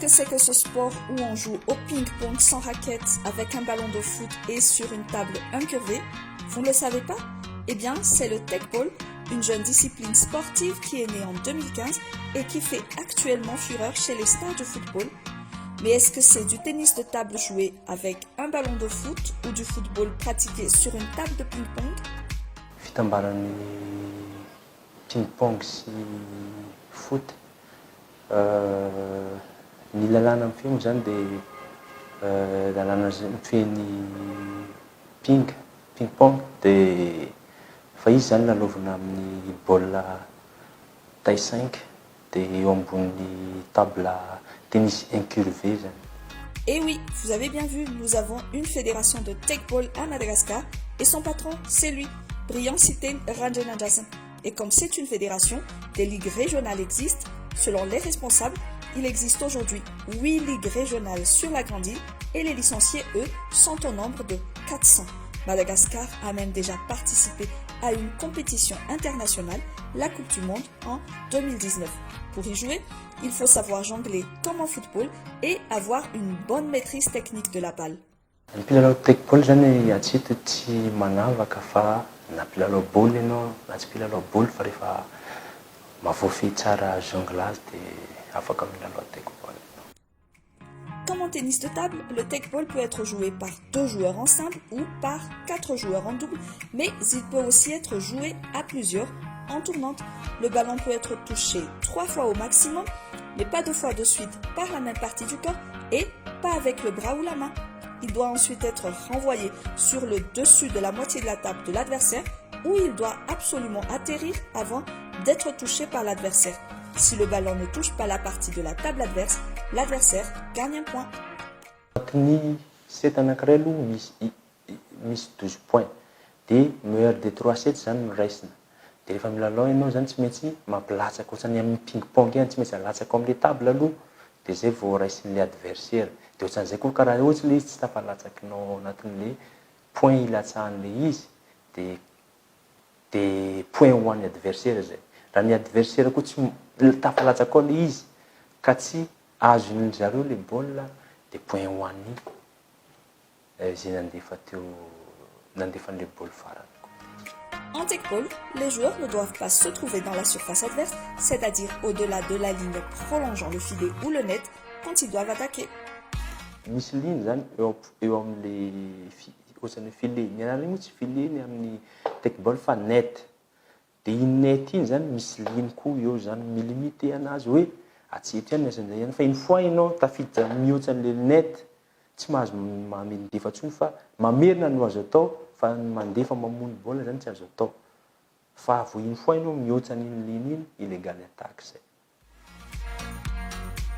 que c'est que ce sport où on joue au ping-pong sans raquette avec un ballon de foot et sur une table incurvée? Vous ne le savez pas? Eh bien, c'est le Tecball, une jeune discipline sportive qui est née en 2015 et qui fait actuellement fureur chez les stars de football. Mais est-ce que c'est du tennis de table joué avec un ballon de foot ou du football pratiqué sur une table de ping-pong? Fitambarany ping-pong sy foot ny lalàna amin'ny feo zany dia lalàna mifehy ping-pong dia fa izy zany lalaovina amin'ny baolina taille 5 dia eo ambony table tennis incurvé zany. Eh oui, vous avez bien vu, nous avons une fédération de Tecball à Madagascar et son patron, c'est lui, Brian Siten Ranjanadjasan. Et comme c'est une fédération, des ligues régionales existent. Selon les responsables, il existe aujourd'hui 8 ligues régionales sur la Grande Île et les licenciés, eux, sont au nombre de 400. Madagascar a même déjà participé à une compétition internationale, la Coupe du Monde, en 2019. Pour y jouer, il faut savoir jongler comme en football et avoir une bonne maîtrise technique de la balle. Ny mpilalao Tecball zany atsito tsy manavaka fa na mpilalao baolina ianao na tsy mpilalao baolina fa rehefa mahavoafy tsara jonglage dia afaka milalao Tecball. Comme en tennis de table, le Tecball peut être joué par 2 joueurs en simple ou par 4 joueurs en double, mais il peut aussi être joué à plusieurs en tournante. Le ballon peut être touché 3 fois au maximum, mais pas 2 fois de suite par la même partie du corps et pas avec le bras ou la main. Il doit ensuite être renvoyé sur le dessus de la moitié de la table de l'adversaire où il doit absolument atterrir avant d'être touché par l'adversaire. Si le ballon ne touche pas la partie de la table adverse, l'adversaire gagne un point. Ny set anankiray aloha misy 12 points dia meilleur des 3 sets zany no raisina. Dia rehefa milalao ianao zany tsy maintsy mampilatsaka ohatrany amin'ny ping-pong ihany, tsy maintsy alatsaka amin'ilay table aloha dia zay vao raisin'ilay adversaire. Dia ohatran'izay koa karaha ohatsy ilay izy tsy tafalatsakinao anatin'ilay point ilatsahan'ilay izy dia point ho an'ny adversaire zay. Raha ny adversaire koa tsy tafalatsaka ao ilay izy ka tsy azon'ny zareo ilay baolina dia point ho an'ny izay nandefan'ilay baolina farany. En Tecball, les joueurs ne doivent pas se trouver dans la surface adverse, c'est-à-dire au-delà de la ligne prolongeant le filet ou le net quand ils doivent attaquer. Misy ligne zany eo amin'ilay ohatran'ny filet. Ny anarany moa tsy filet ny amin'ny Tecball fa net. Dia iny net iny zany misy ligne koa eo zany milimité anazy hoe atseto ihany azan'izay ihany. Fa une fois ianao tafiditra mihoatra an'ilay net, tsy mahazo mandefa intsony fa mamerina no azo atao fa mandefa mamono baolina zany tsy azo atao. Fa vao une fois ianao mihoatra an'iny ligne iny, illégal attaque zay.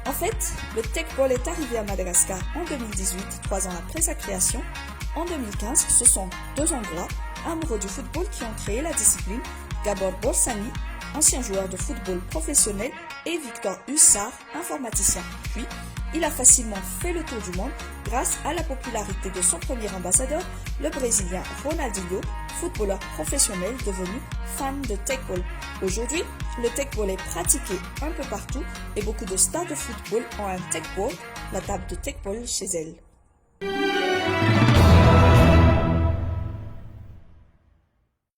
En fait, le Tecball est arrivé à Madagascar en 2018, 3 ans après sa création. En 2015, ce sont 2 Hongrois, amoureux du football, qui ont créé la discipline, Gabor Borsani, ancien joueur de football professionnel, et Victor Hussard, informaticien. Puis, il a facilement fait le tour du monde grâce à la popularité de son premier ambassadeur, le Brésilien Ronaldinho, footballeur professionnel devenu fan de Tecball. Aujourd'hui, le Tecball est pratiqué un peu partout et beaucoup de stars de football ont un Tecball, la table de Tecball chez elles.